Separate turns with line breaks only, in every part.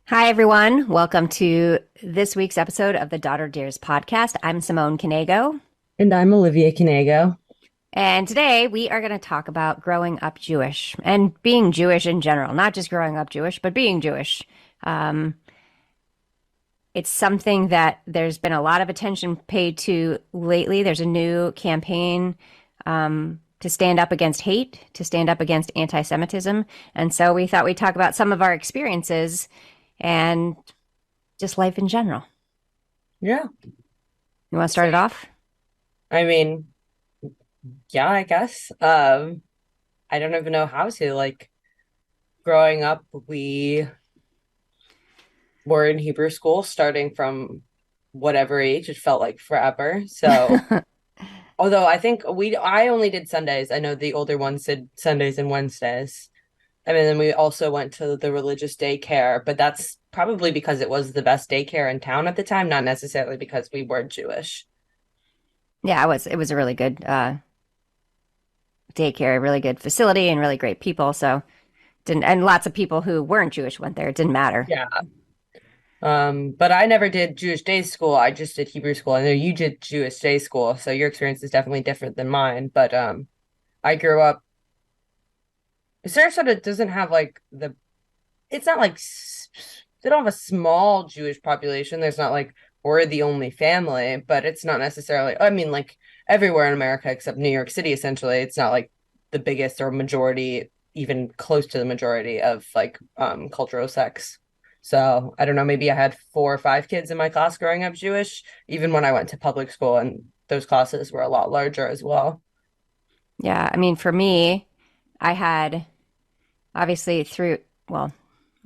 Hi, everyone. Welcome to this week's episode of the Dearest podcast. I'm Simone Canego,
And I'm Olivia Canego.
and today we are going to talk about growing up Jewish and being Jewish in general, not just growing up Jewish, but being Jewish. Um, it's something that there's been a lot of attention paid to lately. There's a new campaign to stand up against hate, to stand up against anti-Semitism. And so we thought we'd talk about some of our experiences and just life in general.
Yeah.
You want to start it off?
I mean, yeah, I guess. I don't even know how to. Growing up, we were in Hebrew school starting from whatever age. It felt like forever. So, although I only did Sundays. I know the older ones did Sundays and Wednesdays. I mean, then we also went to the religious daycare, but that's probably because it was the best daycare in town at the time, not necessarily because we were Jewish.
Yeah, it was a really good daycare, really good facility, and really great people. So didn't and lots of people who weren't Jewish went there. It didn't matter.
Yeah. But I never did Jewish day school. I just did Hebrew school. I know you did Jewish day school, so your experience is definitely different than mine. But I grew up. Sarasota doesn't have it's not they don't have a small Jewish population. There's not like we're the only family, but it's not necessarily. I mean, like everywhere in America except New York City, essentially, it's not like the biggest or majority, even close to the majority of cultural sects. So I don't know, maybe I had four or five kids in my class growing up Jewish, even when I went to public school, and those classes were a lot larger as well.
Yeah, I mean, for me, I had obviously well,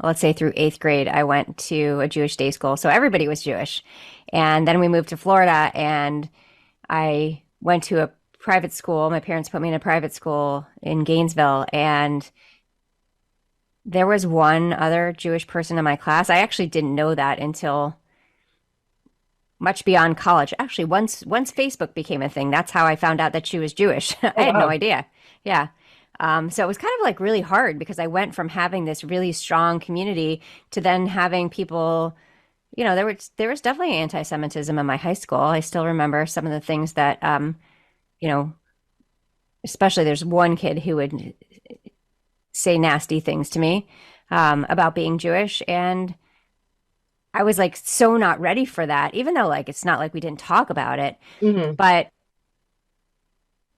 let's say through eighth grade, I went to a Jewish day school, so everybody was Jewish, and then we moved to Florida, and I went to a private school. My parents put me in a private school in Gainesville, and there was one other Jewish person in my class. I actually didn't know that until much beyond college. Actually, once Facebook became a thing, that's how I found out that she was Jewish. I
Oh
had no
wow.
idea. Yeah. So it was kind of like really hard because I went from having this really strong community to then having people, there was definitely anti-Semitism in my high school. I still remember some of the things that, you know, especially there's one kid who would say nasty things to me about being Jewish, and I was like so not ready for that, even though like it's not like we didn't talk about it,
Hmm.
but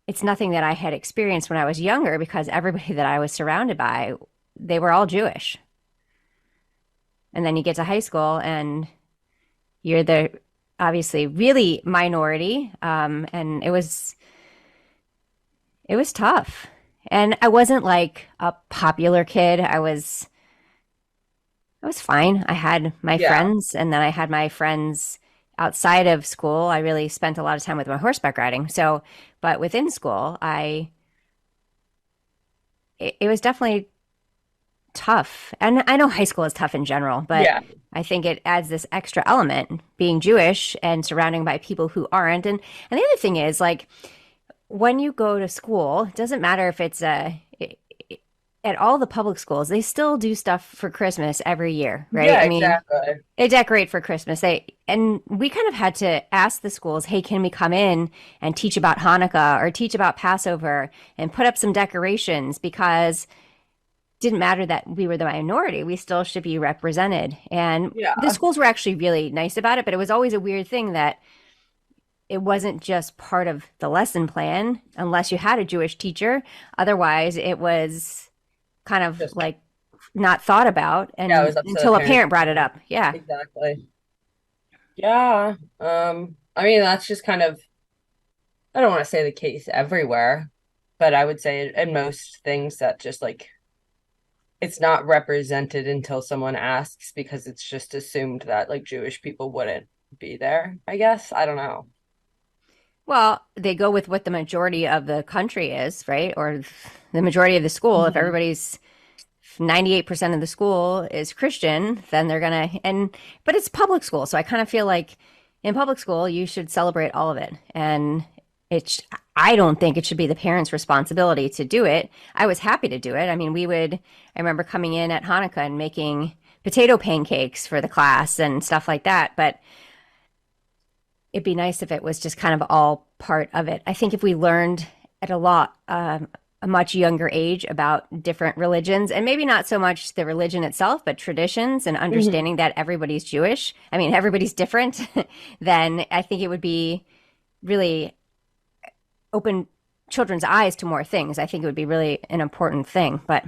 it's nothing that I had experienced when I was younger because everybody that I was surrounded by, they were all Jewish. And then you get to high school and you're the obviously really minority. And it was tough. And I wasn't like a popular kid. I was fine. I had my
Yeah.
friends, and then I had my friends outside of school. I really spent a lot of time with my horseback riding. So, but within school, it was definitely tough. And I know high school is tough in general, but
Yeah.
I think it adds this extra element being Jewish and surrounding by people who aren't. And the other thing is like when you go to school, it doesn't matter if it's at all the public schools, they still do stuff for Christmas every year, right?
Yeah,
I mean,
exactly.
they decorate for Christmas. And we kind of had to ask the schools, "Hey, can we come in and teach about Hanukkah or teach about Passover and put up some decorations because it didn't matter that we were the minority, we still should be represented." And the
Yeah.
schools were actually really nice about it, but it was always a weird thing that it wasn't just part of the lesson plan unless you had a Jewish teacher. Otherwise, it was kind of
Just
like not thought about
yeah, it
and
was up to the
until a
parents.
parent brought it up. Yeah.
Exactly. Yeah. I mean that's just kind of I don't want to say the case everywhere, but I would say in most things that just like it's not represented until someone asks because it's just assumed that like Jewish people wouldn't be there, I guess. I don't know.
Well, they go with what the majority of the country is, right? Or the majority of the school. If
Mhm.
everybody's 98% of the school is Christian, then they're gonna but it's public school, so I kind of feel like in public school you should celebrate all of it. And it's I don't think it should be the parents' responsibility to do it. I was happy to do it. I mean, I remember coming in at Hanukkah and making potato pancakes for the class and stuff like that. But it'd be nice if it was just kind of all part of it. I think if we learned at a much younger age about different religions, and maybe not so much the religion itself, but traditions and
Hmm.
understanding that everybody's Jewish, I mean, everybody's different, then I think it would be really open children's eyes to more things. I think it would be really an important thing. But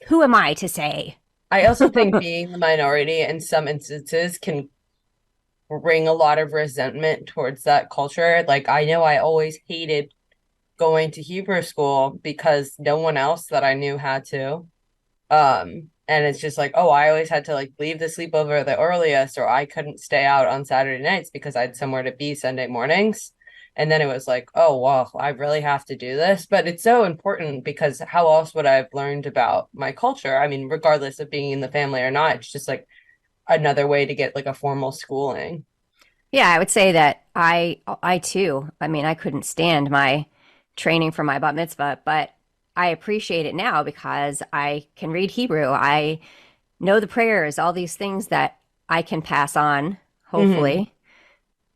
who am I to say?
I also think being the minority in some instances can bring a lot of resentment towards that culture. Like, I know I always hated going to Hebrew school because no one else that I knew had to. And it's just like, oh, I always had to like leave the sleepover the earliest, or I couldn't stay out on Saturday nights because I had somewhere to be Sunday mornings. And then it was like, oh, well, I really have to do this. But it's so important because how else would I have learned about my culture? I mean, regardless of being in the family or not, it's just like another way to get like a formal schooling.
Yeah, I would say that I too. I mean, I couldn't stand my training for my bat mitzvah, but I appreciate it now because I can read Hebrew. I know the prayers, all these things that I can pass on,
Hmm.
hopefully,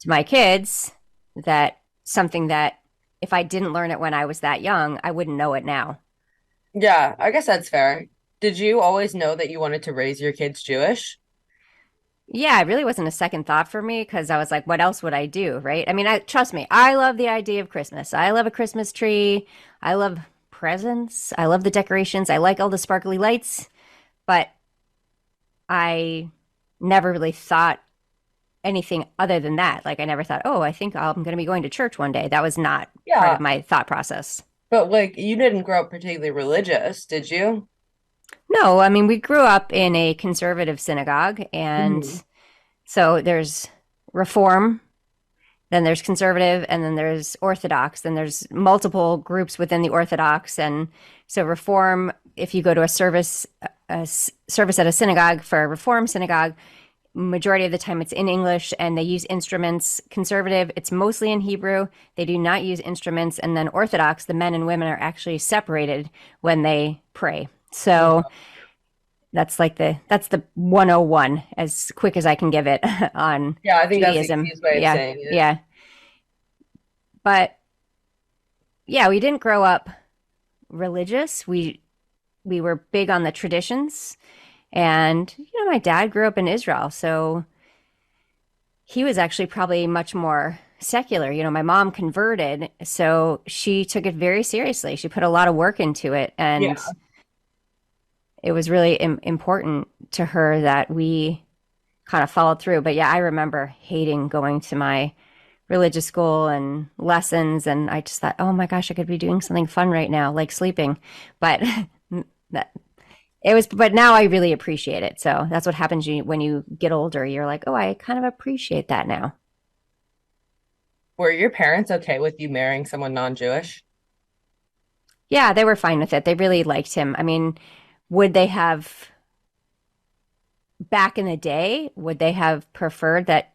to my kids. That something that if I didn't learn it when I was that young, I wouldn't know it now.
Yeah, I guess that's fair. Did you always know that you wanted to raise your kids Jewish?
Yeah, it really wasn't a second thought for me because I was like, what else would I do, right? I mean, I trust me, I love the idea of Christmas. I love a Christmas tree. I love presents. I love the decorations. I like all the sparkly lights, but I never really thought anything other than that. Like I never thought, "Oh, I think I'm going to be going to church one day." That was not part of
Yeah,
my thought process.
but like you didn't grow up particularly religious, did you?
No, I mean, we grew up in a conservative synagogue and
Hmm.
so there's reform. Then there's conservative, and then there's Orthodox. Then there's multiple groups within the Orthodox, and so Reform. If you go to a service at a synagogue for a Reform synagogue, majority of the time it's in English, and they use instruments. Conservative, it's mostly in Hebrew. They do not use instruments, and then Orthodox, the men and women are actually separated when they pray. So that's the 101 as quick as I can give it on
Yeah, I think that's the
Judaism.
easiest way of
Yeah,
saying it.
yeah. But yeah, we didn't grow up religious. We were big on the traditions, and my dad grew up in Israel, so he was actually probably much more secular. My mom converted, so she took it very seriously. She put a lot of work into it,
Yeah.
and it was really important to her that we kind of followed through. But yeah, I remember hating going to my religious school and lessons. And I just thought, oh my gosh, I could be doing something fun right now, like sleeping. But that but now I really appreciate it. So that's what happens when you get older. You're like, oh, I kind of appreciate that now.
Were your parents okay with you marrying someone non-Jewish?
Yeah, they were fine with it. They really liked him. I mean, would they have, back in the day, would they have preferred that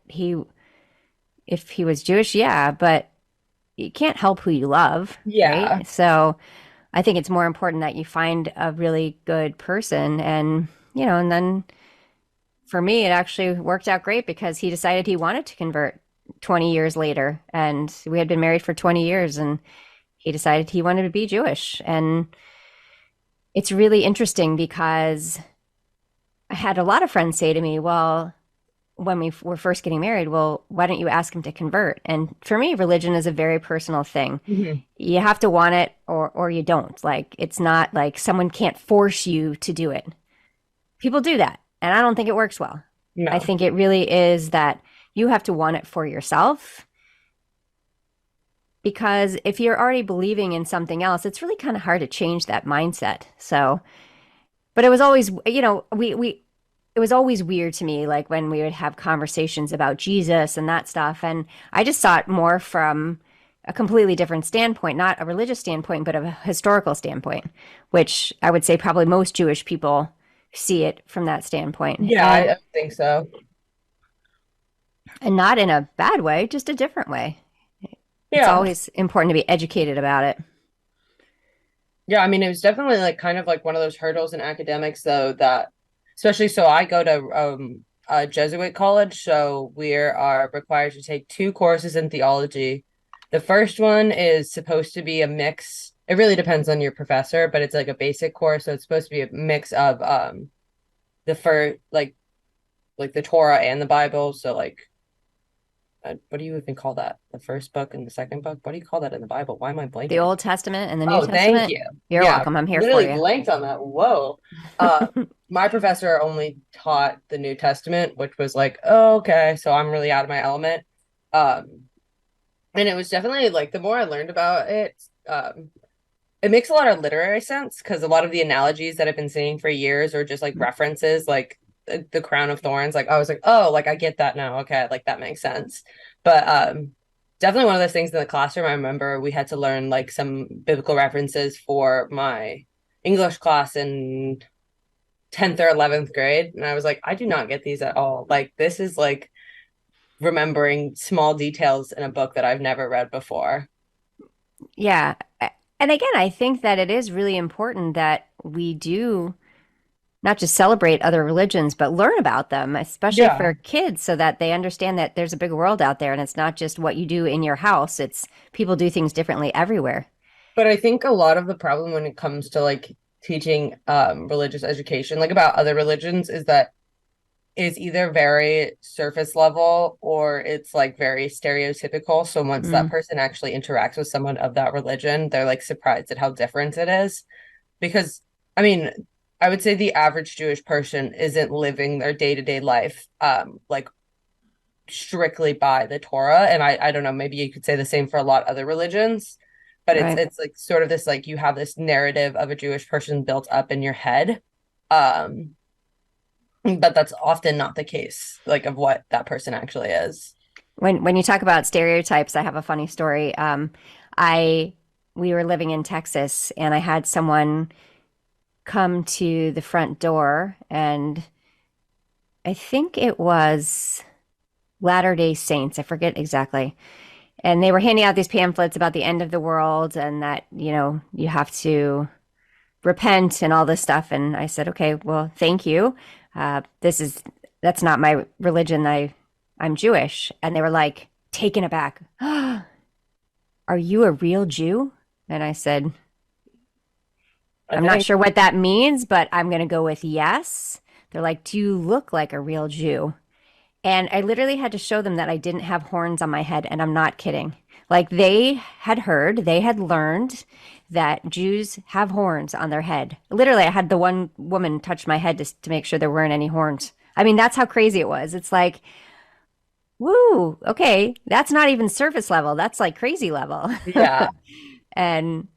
if he was Jewish? Yeah, but you can't help who you love,
Yeah.
right? So I think it's more important that you find a really good person. And then for me, it actually worked out great because he decided he wanted to convert 20 years later. And we had been married for 20 years and he decided he wanted to be Jewish. And it's really interesting because I had a lot of friends say to me, well, when we were first getting married, well, why don't you ask him to convert? And for me, religion is a very personal thing.
Hmm.
You have to want it or you don't. Like it's not like someone can't force you to do it. People do that, and I don't think it works well. I
No.
think it really is that you have to want it for yourself because if you're already believing in something else, it's really kind of hard to change that mindset. So, but it was always, we it was always weird to me, like when we would have conversations about Jesus and that stuff. And I just saw it more from a completely different standpoint, not a religious standpoint, but a historical standpoint, which I would say probably most Jewish people see it from that standpoint.
Yeah, I think so.
And not in a bad way, just a different way. It's
Yeah.
always important to be educated about it.
Yeah, I mean, it was definitely like kind of like one of those hurdles in academics, though, that especially so I go to a Jesuit college, so we are required to take two courses in theology. The first one is supposed to be a mix. It really depends on your professor, but it's like a basic course, so it's supposed to be a mix of the first like the Torah and the Bible. So like what do you even call that? The first book and the second book? What do you call that in the Bible? Why am I
The
blanking?
Old Testament and the New
Oh, thank
Testament.
you.
You're
Yeah,
welcome. I'm here for
literally
you.
blanked on that. Whoa. Uh, my professor only taught the New Testament, which was like, oh, okay, so I'm really out of my element. Um, and it was definitely like the more I learned about it, it makes a lot of literary sense because a lot of the analogies that I've been seeing for years are just like references, like the crown of thorns. Like I was like, oh, like I get that now. Okay, like that makes sense. But definitely one of those things in the classroom. I remember we had to learn like some biblical references for my English class in 10th or 11th grade, and I was like, I do not get these at all. Like this is like remembering small details in a book that I've never read before.
Yeah. And again, I think that it is really important that we do not just celebrate other religions, but learn about them, especially
Yeah.
for kids, so that they understand that there's a big world out there and it's not just what you do in your house. It's people do things differently everywhere.
But I think a lot of the problem when it comes to like teaching religious education, like about other religions, is that it's either very surface level or it's like very stereotypical. So once that
Mm,
person actually interacts with someone of that religion, they're like surprised at how different it is. Because I mean, I would say the average Jewish person isn't living their day-to-day life like strictly by the Torah. And I don't know, maybe you could say the same for a lot of other religions, but
right.
it's like sort of this like you have this narrative of a Jewish person built up in your head. Um, but that's often not the case, like of what that person actually is.
When you talk about stereotypes, I have a funny story. I we were living in Texas and I had someone come to the front door and I think it was Latter-day Saints. I forget exactly. And they were handing out these pamphlets about the end of the world and that, you have to repent and all this stuff. And I said, okay, well, thank you. That's not my religion. I'm Jewish. And they were like taken aback. Are you a real Jew? And I said,
I
I'm not
think,
sure what that means, but I'm going to go with yes. They're like, do you look like a real Jew? And I literally had to show them that I didn't have horns on my head, and I'm not kidding. Like they had learned that Jews have horns on their head. Literally, I had the one woman touch my head to make sure there weren't any horns. I mean, that's how crazy it was. It's like, woo, okay, that's not even surface level. That's like crazy level.
yeah.
And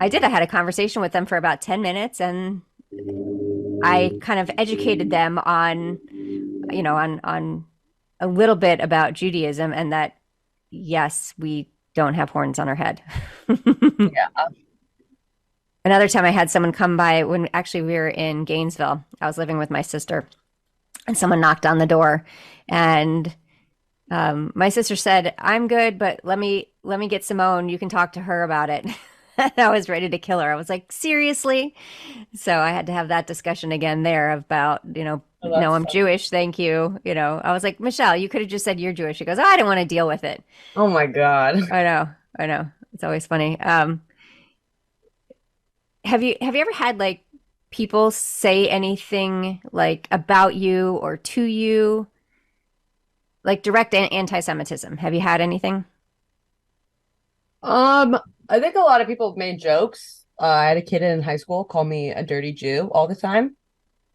I did. I had a conversation with them for about 10 minutes, and I kind of educated them on, on a little bit about Judaism and that yes, we don't have horns on our head.
Yeah.
Another time I had someone come by when actually we were in Gainesville. I was living with my sister and someone knocked on the door and my sister said, "I'm good, but let me get Simone. You can talk to her about it." I was ready to kill her. I was like, "Seriously?" So I had to have that discussion again there about,
Oh,
no,
that's
I'm
funny.
Jewish. Thank you. I was like, Michelle, you could have just said you're Jewish. She goes, oh, I didn't want to deal with it.
Oh my God.
I know. I know. It's always funny. Have you ever had like people say anything like about you or to you, like direct anti-Semitism? Have you had anything?
Um, I think a lot of people have made jokes. I had a kid in high school call me a dirty Jew all the time.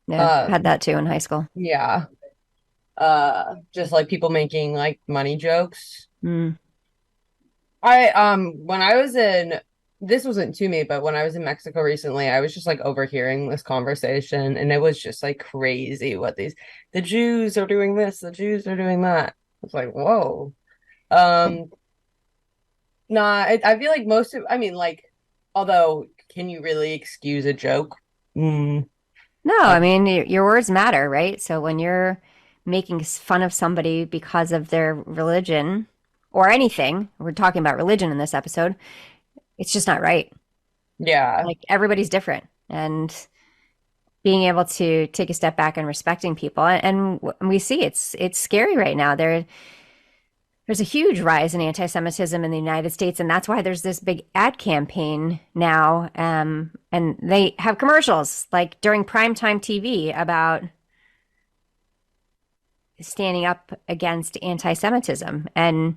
Yeah, had
Um,
that too in high school.
yeah. Just like people making like money jokes.
Mm.
I when I was in this wasn't to me, but when I was in Mexico recently, I was just like overhearing this conversation and it was just like crazy what the Jews are doing this, the Jews are doing that. It's like, whoa. Um, nah, I feel like most of I mean like although can you really excuse a joke? Mm,
No,
I,
I mean your words matter, right? So when you're making fun of somebody because of their religion, or anything. We're talking about religion in this episode. It's just not right.
Yeah.
Like everybody's different. And being able to take a step back and respecting people. And we see it's scary right now. There's a huge rise in anti-Semitism in the United States, and that's why there's this big ad campaign now. And they have commercials like during primetime TV about standing up against anti-Semitism. And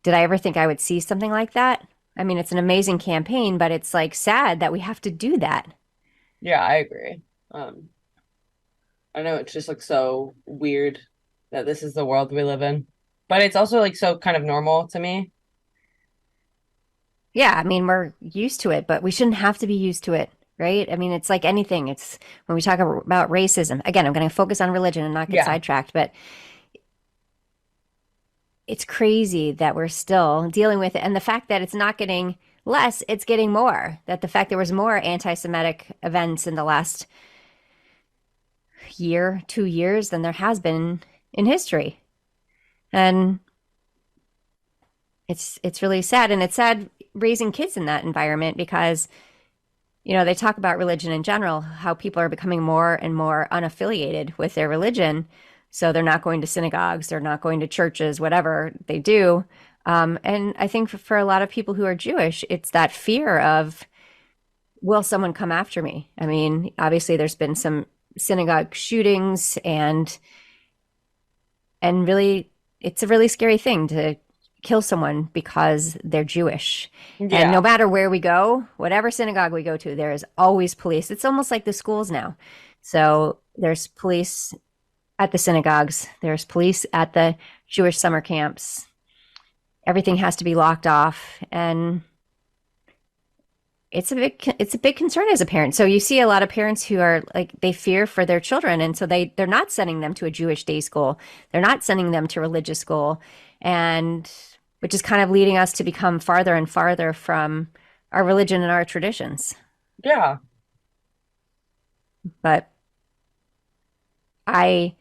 did I ever think I would see something like that? I mean, it's an amazing campaign, but it's like sad that we have to do that.
Yeah, I agree. Um, I know it's just like so weird that this is the world we live in. But it's also like so kind of normal to me.
Yeah, I mean, we're used to it, but we shouldn't have to be used to it, right? I mean, it's like anything. It's when we talk about racism, again, I'm going to focus on religion and not get
Yeah.
sidetracked, but it's crazy that we're still dealing with it. And the fact that it's not getting less, it's getting more. That the fact there was more anti-Semitic events in the last year, 2 years than there has been in history. And it's really sad. And it's sad raising kids in that environment because they talk about religion in general, how people are becoming more and more unaffiliated with their religion. So they're not going to synagogues, they're not going to churches, whatever they do. And I think for a lot of people who are Jewish, it's that fear of, will someone come after me? I mean, obviously, there's been some synagogue shootings, and really, it's a really scary thing to kill someone because they're Jewish. And no
Yeah.
matter where we go, whatever synagogue we go to, there is always police. It's almost like the schools now. So there's police at the synagogues, there's police at the Jewish summer camps. Everything has to be locked off. And it's a big concern as a parent. So you see a lot of parents who are like they fear for their children, and so they're not sending them to a Jewish day school. They're not sending them to religious school, and which is kind of leading us to become farther and farther from our religion and our traditions.
Yeah.
But I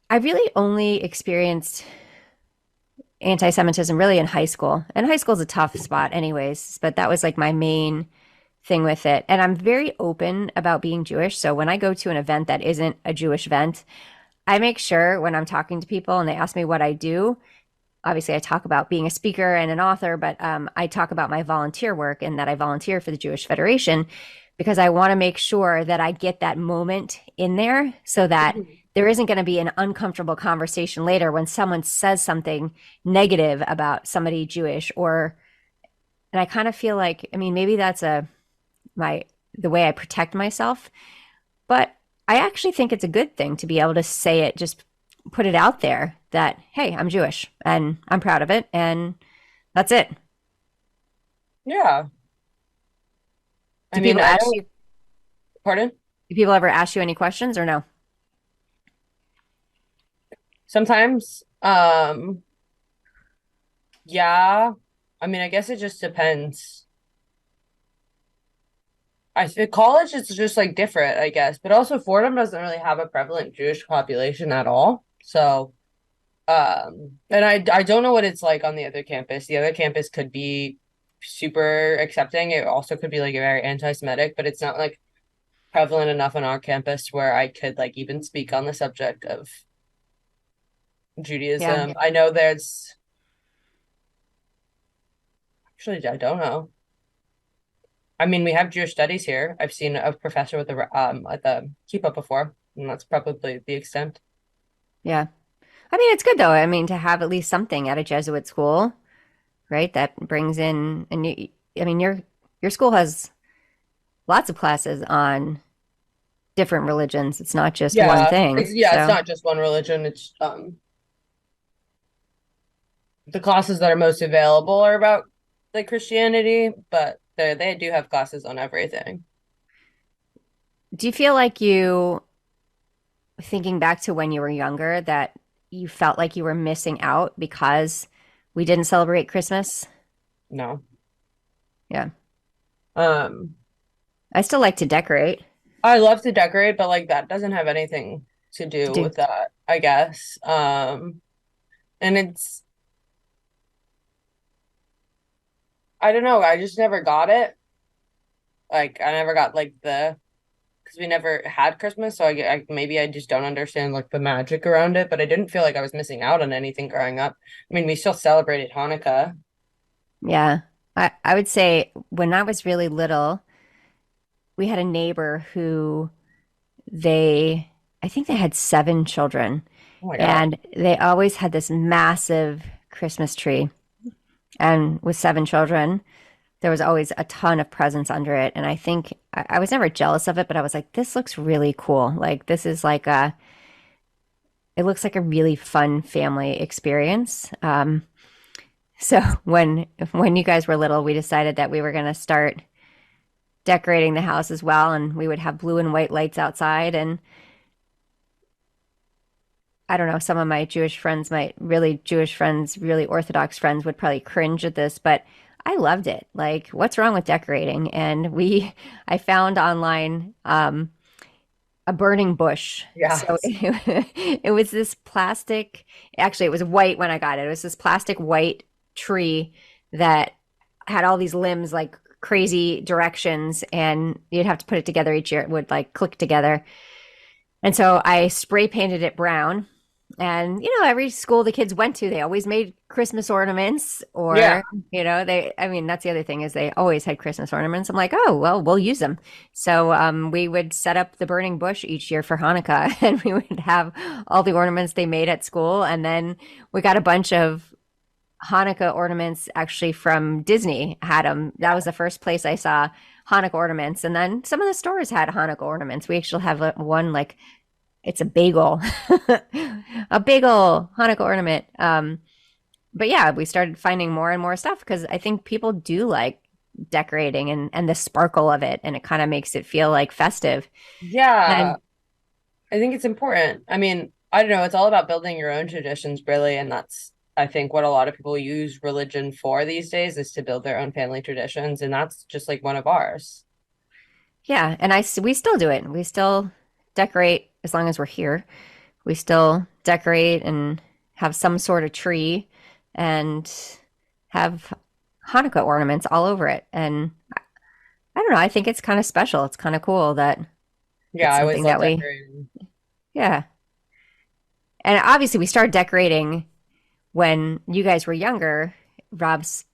I really only experienced anti-Semitism really in high school. And high school is a tough spot anyways, but that was like my main thing with it. And I'm very open about being Jewish. So when I go to an event that isn't a Jewish event, I make sure when I'm talking to people and they ask me what I do, obviously I talk about being a speaker and an author, but I talk about my volunteer work and that I volunteer for the Jewish Federation because I want to make sure that I get that moment in there so that there isn't going to be an uncomfortable conversation later when someone says something negative about somebody Jewish or and I kind of feel like I mean maybe that's a my the way I protect myself, but I actually think it's a good thing to be able to say it, just put it out there that, hey, I'm Jewish and I'm proud of it. And that's it.
Yeah. I
Do
mean,
people
I
ask
don't,
you,
pardon?
do people ever ask you any questions or no?
Sometimes, yeah. I mean, I guess it just depends. I think college is just like different, I guess, but also Fordham doesn't really have a prevalent Jewish population at all. So, and I don't know what it's like on the other campus. The other campus could be super accepting. It also could be like very anti-Semitic, but it's not like prevalent enough on our campus where I could like even speak on the subject of
Yeah.
Judaism. I know there's actually I don't know. I mean, we have Jewish studies here. I've seen a professor with the at the keep up before, and that's probably the extent.
Yeah. I mean, it's good though. I mean, to have at least something at a Jesuit school, right? That brings in, and I mean, your school has lots of classes on different religions. It's not just one thing.
It's
So,
not just one religion. It's the classes that are most available are about like Christianity, but they do have classes on everything.
do you feel like you thinking back to when you were younger that you felt like you were missing out because we didn't celebrate Christmas?
No.
Yeah.
Um,
I still like to decorate.
I love to decorate, but like that doesn't have anything to
To
do
do
with that, I guess. And it's I don't know. I just never got it. Like, I never got like the because we never had Christmas, so maybe I just don't understand like the magic around it. But I didn't feel like I was missing out on anything growing up. I mean, we still celebrated Hanukkah.
Yeah. I would say when I was really little, we had a neighbor who I think they had 7 children,
Oh my God.
and they always had this massive Christmas tree. And with 7 children, there was always a ton of presents under it. And I think I was never jealous of it, but I was like, this looks really cool. Like, this is like it looks like a really fun family experience. So when you guys were little, we decided that we were going to start decorating the house as well, and we would have blue and white lights outside. And I don't know, some of my Jewish friends, really Orthodox friends would probably cringe at this, but I loved it. Like, what's wrong with decorating? I found online a burning bush. So
Yes.
it was this plastic, actually, it was white when I got it. It was this plastic white tree that had all these limbs, like crazy directions, and you'd have to put it together each year. It would like click together. And so I spray painted it brown. And, every school the kids went to, they always made Christmas ornaments
Yeah.
or, I mean, that's the other thing is they always had Christmas ornaments. I'm like, oh, well, we'll use them. So we would set up the burning bush each year for Hanukkah and we would have all the ornaments they made at school. And then we got a bunch of Hanukkah ornaments actually from Disney had them. That was the first place I saw Hanukkah ornaments. And then some of the stores had Hanukkah ornaments. We actually have one like it's a bagel, a bagel Hanukkah ornament. But yeah, we started finding more and more stuff because I think people do like decorating and the sparkle of it, and it kind of makes it feel like festive.
Yeah.
And
I think it's important. I mean, I don't know. It's all about building your own traditions, really. And that's, I think, what a lot of people use religion for these days is to build their own family traditions. And that's just like one of ours.
yeah, we still do it. We still decorate as long as we're here. We still decorate and have some sort of tree and have Hanukkah ornaments all over it. And I don't know, I think it's kind of special. It's kind of cool that
Yeah,
it's
I always
something
love
that we,
decorating.
yeah. And obviously, we started decorating when you guys were younger. Rob's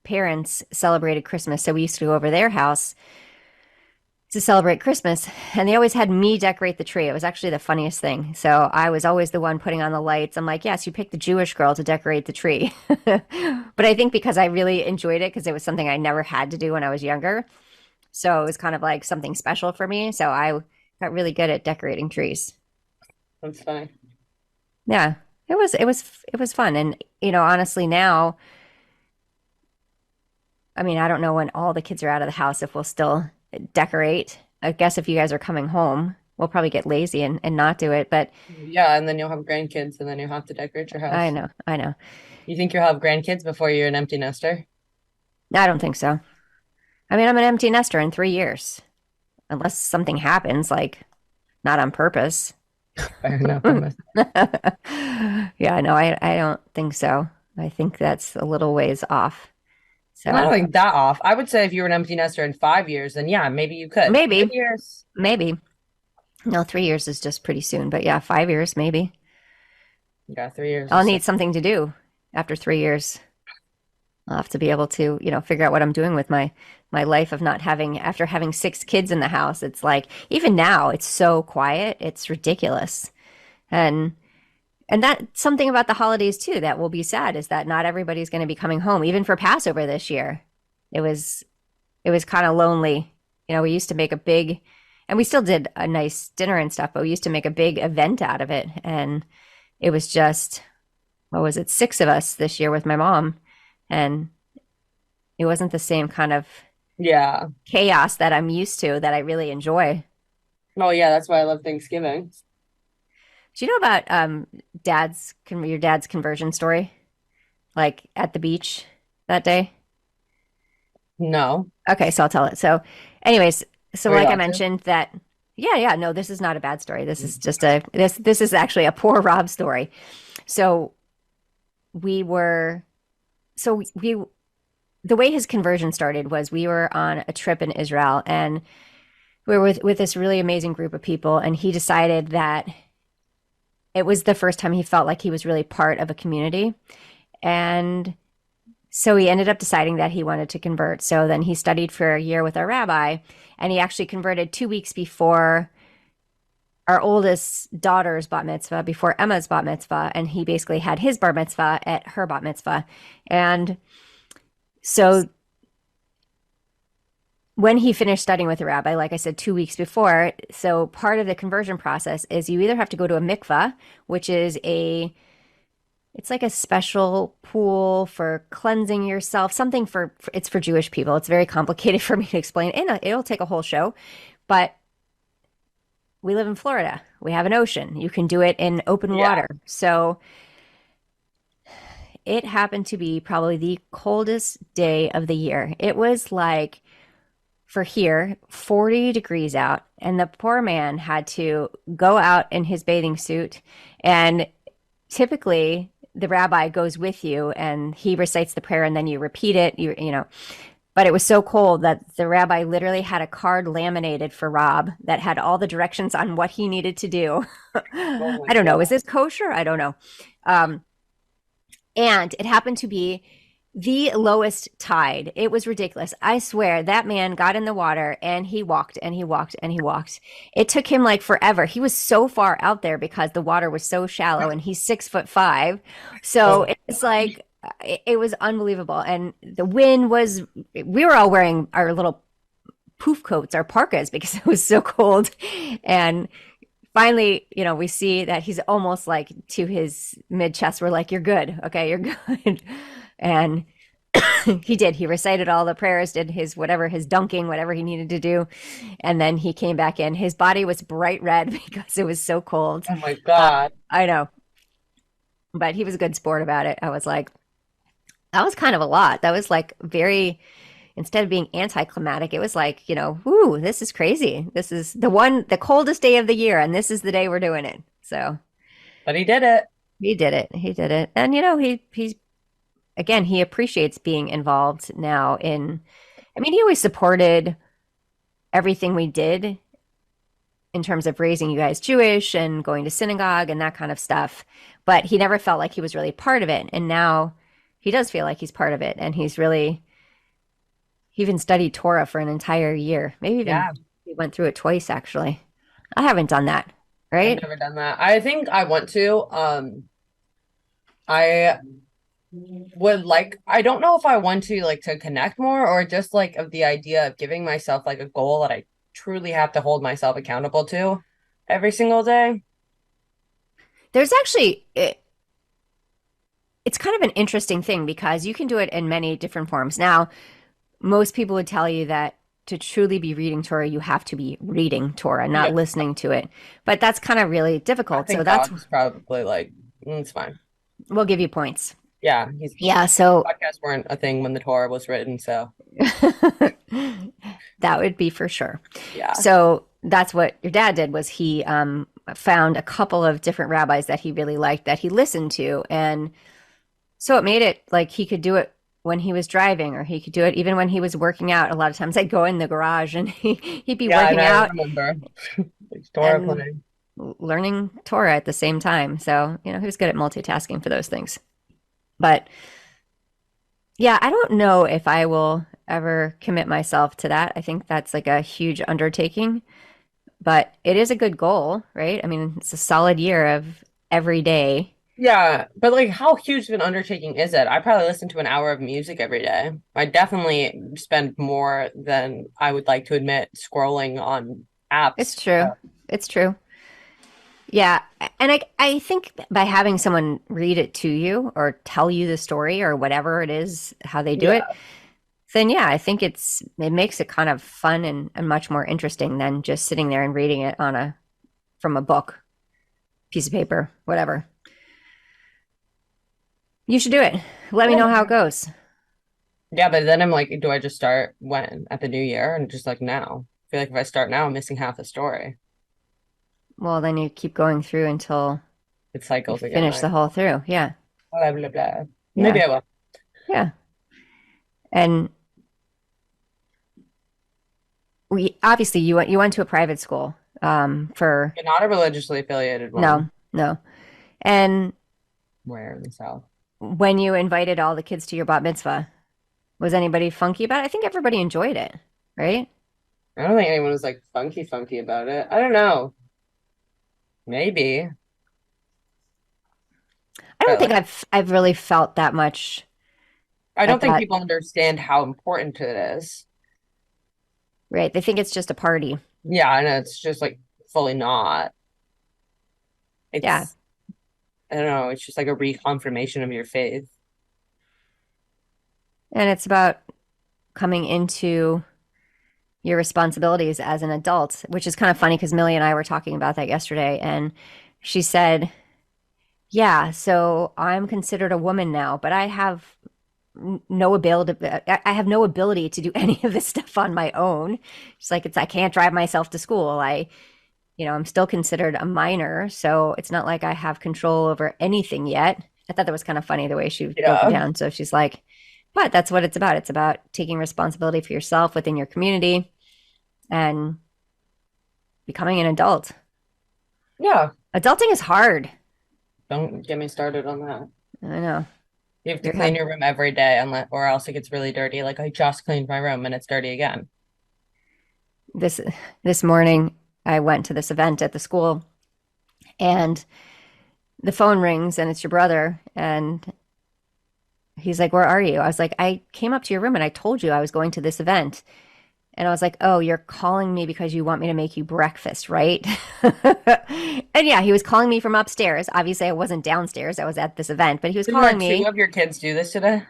parents celebrated Christmas, so we used to go over their house to celebrate Christmas, and they always had me decorate the tree. It was actually the funniest thing. So I was always the one putting on the lights. I'm like, yes, you picked the Jewish girl to decorate the tree. But I think because I really enjoyed it, because it was something I never had to do when I was younger. So it was kind of like something special for me. So I got really good at decorating trees.
That's funny.
Yeah, it was fun. And honestly now, I mean, I don't know when all the kids are out of the house if we'll still decorate. I guess if you guys are coming home, we'll probably get lazy and not do it. But
Yeah, and then you'll have grandkids and then you'll have to decorate your
I
house.
know, I know.
You think you'll have grandkids before you're an empty nester?
I don't think so. I mean, I'm an empty nester in 3 years, unless something happens, like not on purpose.
Fair enough. I'm a-
Yeah, no, I don't think so. I think that's a little ways off.
I don't
So
think that off. I would say if you were an empty nester in 5 years, then yeah, maybe you could.
maybe,
5 years.
maybe. No, 3 years is just pretty soon, but yeah, 5 years, maybe.
Yeah, 3 years
I'll
is so.
need something to do after 3 years. I'll have to be able to, figure out what I'm doing with my life of not having after having 6 kids in the house. It's like even now it's so quiet, it's ridiculous. And and that's something about the holidays too that will be sad is that not everybody's going to be coming home, even for Passover this year. It was it was kind of lonely. We used to make a big and we still did a nice dinner and stuff, but we used to make a big event out of it. And it was just, what was it, 6 of us this year with my mom. And it wasn't the same kind of
Yeah.
chaos that I'm used to that I really enjoy.
Oh yeah, that's why I love Thanksgiving.
Do you know about your dad's conversion story? Like at the beach that day?
No.
Okay, so I'll tell it. So, anyways, so
Are we
like I
allowed to?
mentioned that yeah, yeah, no, this is not a bad story. This is just this is actually a poor Rob story. So we were so we the way his conversion started was we were on a trip in Israel, and we were with this really amazing group of people, and he decided that it was the first time he felt like he was really part of a community. And so he ended up deciding that he wanted to convert. So then he studied for a year with our rabbi, and he actually converted 2 weeks before our oldest daughter's bat mitzvah, before Emma's bat mitzvah, and he basically had his bar mitzvah at her bat mitzvah. And so when he finished studying with the rabbi, like I said, 2 weeks before, so part of the conversion process is you either have to go to a mikvah, which is it's like a special pool for cleansing yourself, something it's for Jewish people. It's very complicated for me to explain, and it'll take a whole show, but we live in Florida. We have an ocean. You can do it in open
Yeah.
water. So it happened to be probably the coldest day of the year. It was like, for here, 40 degrees out, and the poor man had to go out in his bathing suit. And typically, the rabbi goes with you and he recites the prayer and then you repeat it, but it was so cold that the rabbi literally had a card laminated for Rob that had all the directions on what he needed to do.
Oh my
I don't know. Is
God.
this kosher? I don't know. Um, and it happened to be the lowest tide. It was ridiculous. I swear that man got in the water and he walked and he walked and he walked. It took him like forever. He was so far out there because the water was so shallow and he's 6'5". So
Oh
it's like it was unbelievable. And the wind was, we were all wearing our little poof coats, our parkas, because it was so cold. And finally, we see that he's almost like to his mid chest. We're like, you're good. Okay, you're good. And he did. He recited all the prayers, did his whatever, his dunking, whatever he needed to do. And then he came back in. His body was bright red because it was so cold.
oh my God.
I know, but he was a good sport about it. I was like, that was kind of a lot. That was like very, instead of being anticlimactic, it was like, whoo, this is crazy. This is the coldest day of the year, and this is the day we're doing it. So
But he did it.
he did it. He did it. And he's again, he appreciates being involved now I mean, he always supported everything we did in terms of raising you guys Jewish and going to synagogue and that kind of stuff. But he never felt like he was really part of it. And now he does feel like he's part of it. And he even studied Torah for an entire year. Maybe even
Yeah.
he went through it twice, actually. I haven't done that,
I've
right?
never done that. I think I want to. I I don't know if I want to like to connect more or just like of the idea of giving myself like a goal that I truly have to hold myself accountable to every single day.
There's actually, it's kind of an interesting thing because you can do it in many different forms. Now, most people would tell you that to truly be reading Torah, you have to be reading Torah, not
Yeah.
listening to it. But that's kind of really
I
difficult. So
think
that's,
God's probably like, it's fine.
we'll give you points.
Yeah, he's
Yeah. So
podcasts weren't a thing when the Torah was written, so
that would be for sure.
yeah.
So that's what your dad did was he found a couple of different rabbis that he really liked that he listened to. And so it made it like he could do it when he was driving or he could do it even when he was working out. A lot of times I'd go in the garage and he'd be
Yeah, and
working
I
out
remember like Torah
and
playing.
learning Torah at the same time. So, he was good at multitasking for those things. But yeah, I don't know if I will ever commit myself to that. I think that's like a huge undertaking, but it is a good goal, right? I mean, it's a solid year of every day.
Yeah, but like how huge of an undertaking is it? I probably listen to an hour of music every day. I definitely spend more than I would like to admit scrolling on
It's
apps.
true. It's true. Yeah. And I think by having someone read it to you or tell you the story or whatever it is, how they do
Yeah.
it, then yeah, I think it makes it kind of fun and much more interesting than just sitting there and reading it from a book, piece of paper, whatever. You should do it. Let me
Yeah,
know how it goes.
yeah, but then I'm like, do I just start when? At the new year? And just like now. I feel like if I start now, I'm missing half the story.
Well, then you keep going through until
It
you
cycles again.
finish the whole through. Yeah.
Blah, blah, blah. Maybe
Yeah.
I will.
Yeah. And we obviously you went to a private school for
You're not a religiously affiliated one.
no, no. And
Where in the South?
when you invited all the kids to your bat mitzvah, was anybody funky about it? I think everybody enjoyed it, right?
I don't think anyone was like funky about it. I don't know. Maybe.
I don't
But
think
like
I've really felt that much
I don't
at
think
that,
people understand how important it is.
right? They think it's just a party.
Yeah, I know it's just like fully not.
Yeah.
It's I don't know, it's just like a reconfirmation of your faith.
And it's about coming into your responsibilities as an adult, which is kind of funny because Millie and I were talking about that yesterday. And she said, yeah, so I'm considered a woman now, but I have no ability. I have no ability to do any of this stuff on my own. She's like, I can't drive myself to school. I'm still considered a minor, so it's not like I have control over anything yet. I thought that was kind of funny the way she broke it
Yeah.
down. So she's like, but that's what it's about. It's about taking responsibility for yourself within your community and becoming an adult.
Yeah.
Adulting is hard.
Don't get me started on that.
I know.
You have to
You
clean
have
your room every day unless or else it gets really dirty. Like I just cleaned my room and it's dirty again.
this this morning I went to this event at the school and the phone rings and it's your brother and he's like, "Where are you?" I was like, "I came up to your room and I told you I was going to this event." And I was like, "Oh, you're calling me because you want me to make you breakfast, right?" And yeah, he was calling me from upstairs. Obviously, I wasn't downstairs. I was at this event, but he was
Didn't
calling
like two
me.
of your kids do this today?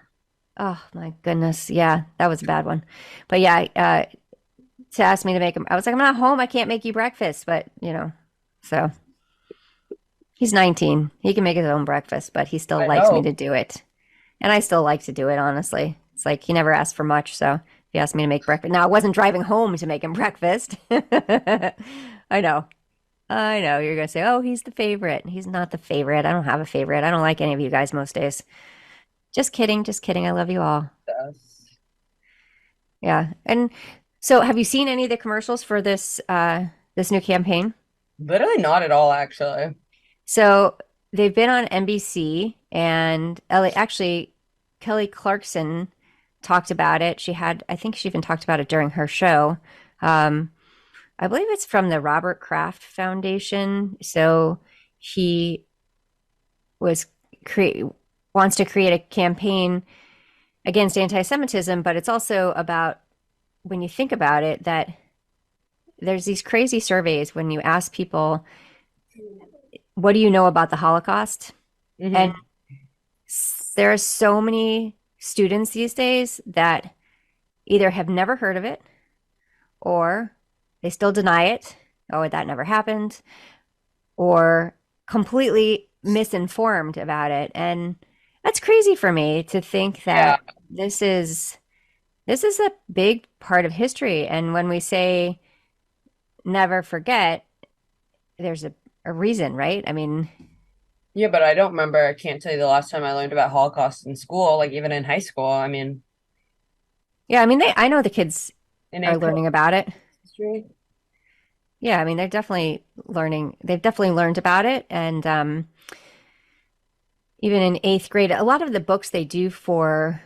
Oh my goodness. Yeah, that was a bad one. But yeah, to ask me to make him, I was like, "I'm not home. I can't make you breakfast." But, so he's 19. He can make his own breakfast, but he still
I
likes me
know.
to do it. And I still like to do it, honestly. It's like he never asked for much, so he asked me to make breakfast. Now, I wasn't driving home to make him breakfast. I know. I know. You're going to say, oh, he's the favorite. He's not the favorite. I don't have a favorite. I don't like any of you guys most days. Just kidding. Just kidding. I love you all.
Yes.
Yeah. And so have you seen any of the commercials for this new campaign?
Literally not at all, actually.
So they've been on NBC and Ellie, actually Kelly Clarkson talked about it. I think she even talked about it during her show. Um, I believe it's from the Robert Kraft Foundation. So he was create wants to create a campaign against anti-Semitism, but it's also about when you think about it that there's these crazy surveys when you ask people, what do you know about the Holocaust? And
Hmm.
there are so many students these days that either have never heard of it or they still deny it. Oh, that never happened, or completely misinformed about it. And that's crazy for me to think
Yeah.
that this is this is a big part of history. And when we say never forget, there's a reason, right? I mean,
Yeah, but I don't remember. I can't tell you the last time I learned about Holocaust in school, like even in high school. I mean,
yeah, I mean I know the kids
in
are
AP
learning about it.
history.
Yeah, I mean they're definitely learning. They've definitely learned about it, and even in eighth grade, a lot of the books they do for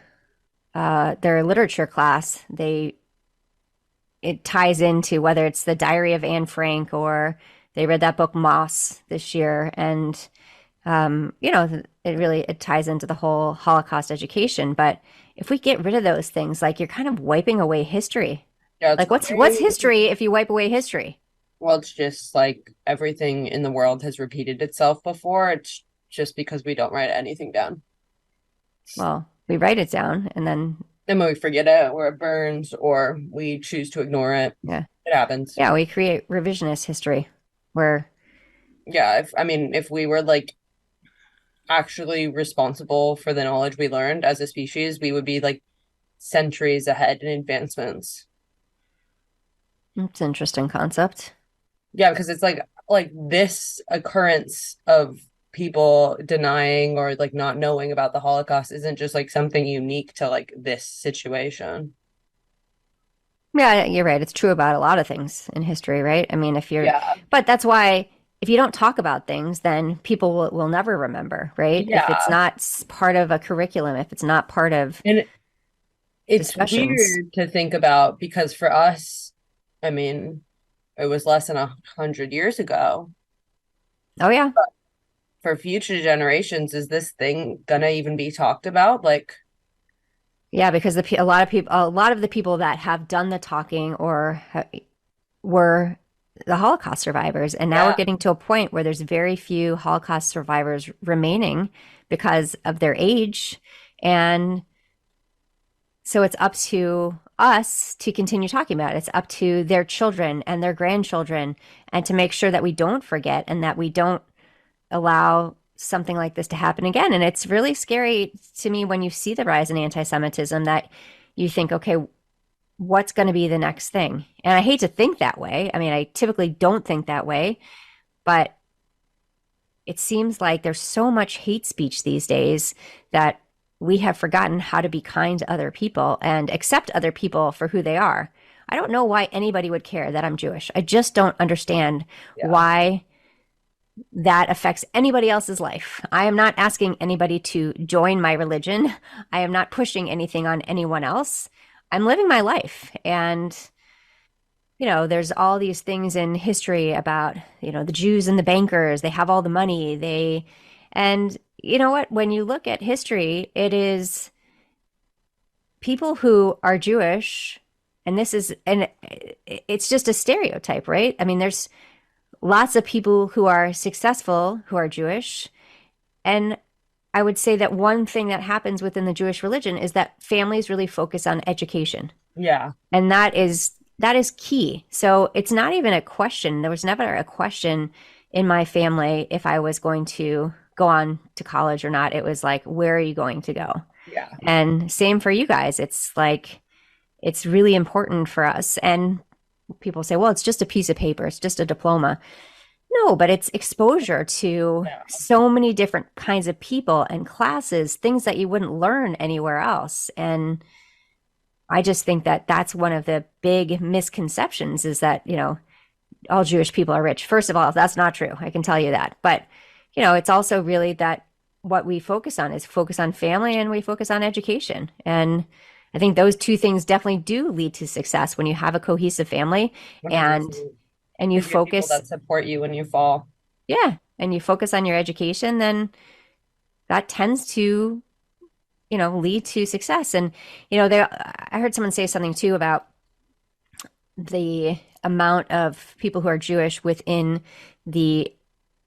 their literature class, they it ties into whether it's the Diary of Anne Frank or they read that book Moss this year, and it ties into the whole Holocaust education. But if we get rid of those things, like you're kind of wiping away history.
Yeah, it's
Like what's
crazy.
history if you wipe away history?
Well, it's just like everything in the world has repeated itself before. It's just because we don't write anything down.
Well, we write it down and then
Then when we forget it, or it burns, or we choose to ignore it,
yeah,
it happens.
yeah, we create revisionist history where
Yeah, if we were like actually responsible for the knowledge we learned as a species, we would be like centuries ahead in advancements.
it's an interesting concept.
Yeah, because it's like this occurrence of people denying or like not knowing about the Holocaust isn't just like something unique to like this situation.
Yeah, you're right. It's true about a lot of things in history, right? I mean,
Yeah.
but that's why if you don't talk about things, then people will never remember, right? If it's
Yeah.
not part of a curriculum, if it's not part of
And it's
discussions.
weird to think about because for us, I mean, it was less than 100 years ago.
Oh, yeah.
For future generations, is this thing gonna even be talked about? Like,
Yeah, because a lot of the people that have done the talking were the Holocaust survivors. And now we're
yeah,
getting to a point where there's very few Holocaust survivors remaining because of their age. And so it's up to us to continue talking about it. It's up to their children and their grandchildren and to make sure that we don't forget and that we don't allow something like this to happen again. And it's really scary to me when you see the rise in anti-Semitism that you think, okay, what's going to be the next thing? And I hate to think that way. I mean, I typically don't think that way, but it seems like there's so much hate speech these days that we have forgotten how to be kind to other people and accept other people for who they are. I don't know why anybody would care that I'm Jewish. I just don't understand
yeah,
why that affects anybody else's life. I am not asking anybody to join my religion. I am not pushing anything on anyone else. I'm living my life. And, there's all these things in history about, the Jews and the bankers. They have all the money. And you know what? When you look at history, it is people who are Jewish, and it's just a stereotype, right? I mean, there's lots of people who are successful who are Jewish. And I would say that one thing that happens within the Jewish religion is that families really focus on education.
yeah,
And that is key. So it's not even a question. There was never a question in my family if I was going to go on to college or not. It was like, where are you going to go?
yeah,
And same for you guys. It's like it's really important for us. And people say, well, it's just a piece of paper, it's just a diploma. No, but it's exposure to
yeah,
so many different kinds of people and classes, things that you wouldn't learn anywhere else. And I just think that that's one of the big misconceptions is that, all Jewish people are rich. First of all, that's not true. I can tell you that. But, it's also really that what we focus on is focus on family and we focus on education. And I think those two things definitely do lead to success when you have a cohesive family and
100%.
and you
Because you have people
focus,
that support you when you fall.
yeah, and you focus on your education, then that tends to, lead to success. And, I heard someone say something too about the amount of people who are Jewish within the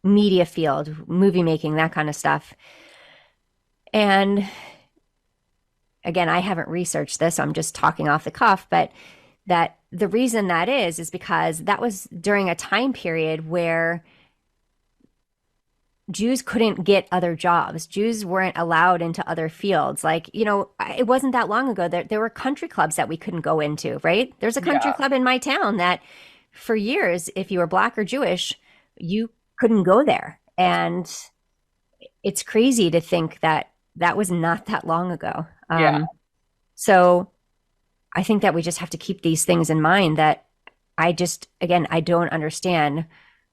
media field, movie making, that kind of stuff. And again, I haven't researched this, so I'm just talking off the cuff, but that the reason that is because that was during a time period where Jews couldn't get other jobs. Jews weren't allowed into other fields. Like, it wasn't that long ago that there were country clubs that we couldn't go into, right? There's a country
Yeah,
club in my town that for years, if you were black or Jewish, you couldn't go there. And it's crazy to think that that was not that long ago.
yeah,
So I think that we just have to keep these things in mind that again, I don't understand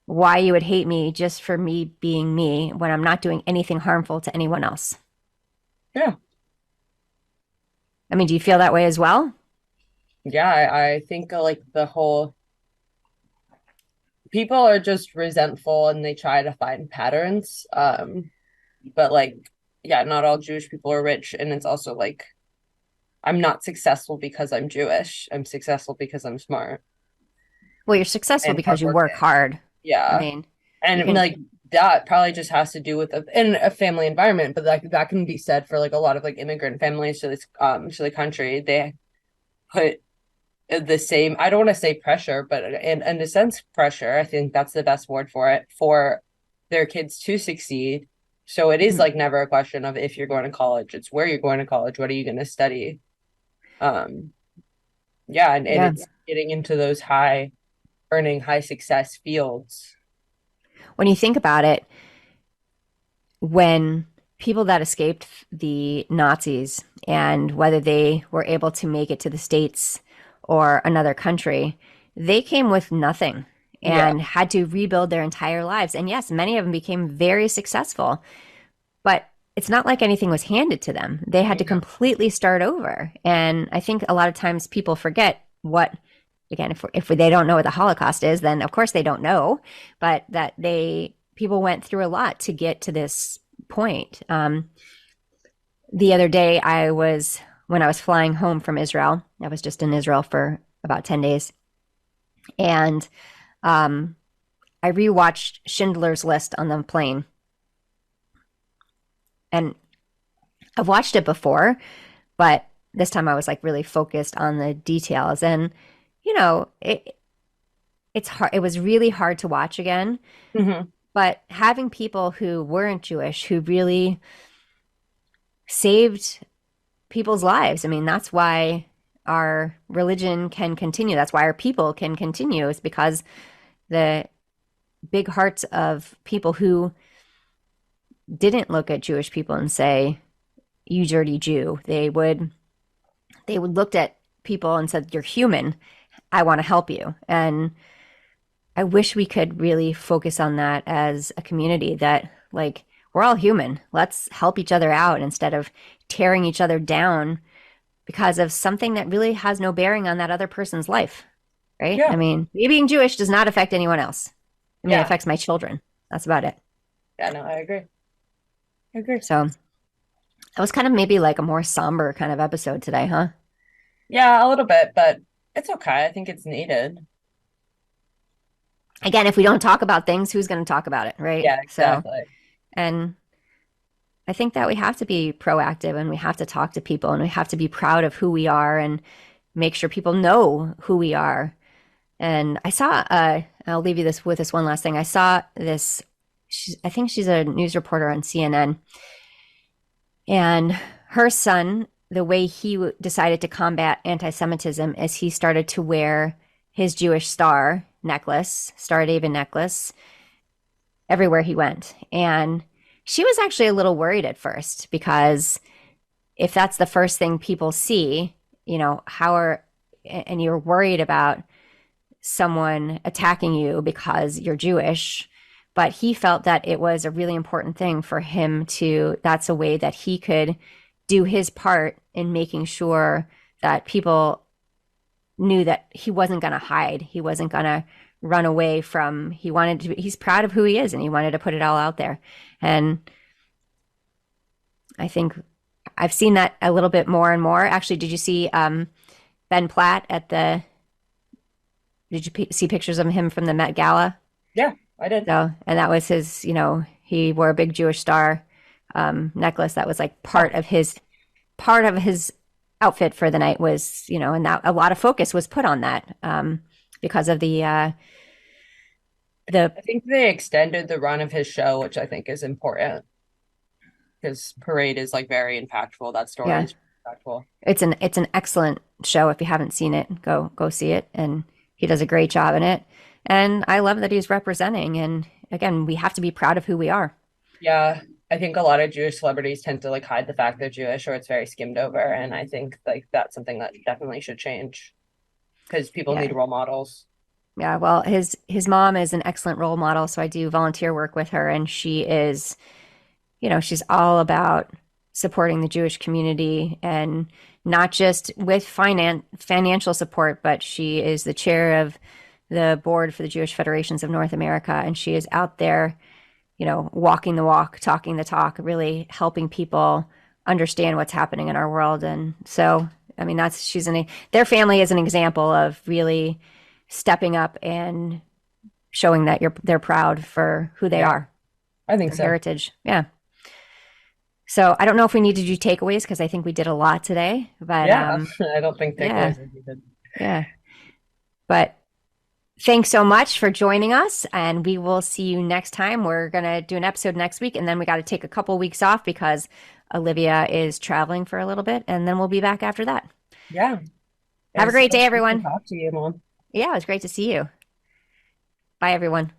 why you would hate me just for me being me when I'm not doing anything harmful to anyone else.
yeah,
I mean, do you feel that way as well?
yeah. I think like the whole people are just resentful and they try to find patterns. But like, yeah, not all Jewish people are rich, and it's also like I'm not successful because I'm Jewish. I'm successful because I'm smart
Well, you're successful
and
because you work
hardworking.
hard. I
Yeah.
mean, you
And
can,
like that probably just has to do with in a family environment, but that can be said for like a lot of like immigrant families to this to the country. They put the same, I don't want to say pressure, but in a sense pressure. I think that's the best word for it, for their kids to succeed. So it is
mhm.
like never a question of if you're going to college, it's where you're going to college, what are you going to study? Um yeah, and
Yeah.
it's getting into those high earning, high success fields.
When you think about it, when people that escaped the Nazis and whether they were able to make it to the States or another country, they came with nothing
Yeah.
and had to rebuild their entire lives. And yes, many of them became very successful, but it's not like anything was handed to them. They had to
Yeah.
completely start over. And I think a lot of times people forget what, again, if they don't know what the Holocaust is, then of course they don't know, but that people went through a lot to get to this point. The other day, when I was flying home from Israel, I was just in Israel for about 10 days. And um, I rewatched Schindler's List on the plane. And I've watched it before, but this time I was like really focused on the details. And, you know, it's hard. It was really hard to watch again.
Hmm.
But having people who weren't Jewish who really saved people's lives, I mean, that's why our religion can continue. That's why our people can continue, is because the big hearts of people who didn't look at Jewish people and say, "You dirty Jew." They would looked at people and said, "You're human. I want to help you." And I wish we could really focus on that as a community, that like we're all human. Let's help each other out instead of tearing each other down because of something that really has no bearing on that other person's life, right? I
Yeah.
mean, me being Jewish does not affect anyone else. I mean, it
Yeah.
affects my children. That's about it.
Yeah, no, I agree. I agree.
So that was kind of maybe like a more somber kind of episode today, huh?
Yeah, a little bit, but it's okay. I think it's needed.
Again, if we don't talk about things, who's going to talk about it, right?
Yeah,
So,
exactly.
and I think that we have to be proactive and we have to talk to people and we have to be proud of who we are and make sure people know who we are. And I'll leave you this with this one last thing. I saw this, I think she's a news reporter on CNN, and her son, the way he decided to combat anti-Semitism is he started to wear his Jewish Star David necklace, everywhere he went. And she was actually a little worried at first because if that's the first thing people see, and you're worried about someone attacking you because you're Jewish, but he felt that it was a really important thing for him that's a way that he could do his part in making sure that people knew that he wasn't going to hide. He wasn't going to run away from, he's proud of who he is and he wanted to put it all out there. And I think I've seen that a little bit more and more. Actually, did you see Ben Platt did you see pictures of him from the Met Gala?
Yeah, I did.
So, and that was his, he wore a big Jewish star necklace. That was like part of his outfit for the night was, and that a lot of focus was put on that because of the
I think they extended the run of his show, which I think is important because Parade is like very impactful. That story
yeah,
is impactful.
it's an excellent show. If you haven't seen it, go see it. And he does a great job in it. And I love that he's representing. And again, we have to be proud of who we are.
Yeah, I think a lot of Jewish celebrities tend to like hide the fact they're Jewish or it's very skimmed over. And I think like that's something that definitely should change because people
Yeah.
need role models.
Yeah, well, his mom is an excellent role model, so I do volunteer work with her, and she's all about supporting the Jewish community and not just with financial support, but she is the chair of the board for the Jewish Federations of North America, and she is out there, walking the walk, talking the talk, really helping people understand what's happening in our world. And so, I mean, their family is an example of really stepping up and showing that they're proud for who they
Yeah,
are,
I think
their
so.
heritage. Yeah. So I don't know if we need to do takeaways because I think we did a lot today, but
Yeah, I don't think
yeah,
takeaways are needed.
yeah. But thanks so much for joining us, and we will see you next time. We're gonna do an episode next week, and then we got to take a couple weeks off because Olivia is traveling for a little bit, and then we'll be back after that.
Yeah. It
Have a
was so
great day,
nice to
everyone.
talk to you, Mom.
Yeah, it was great to see you. Bye, everyone.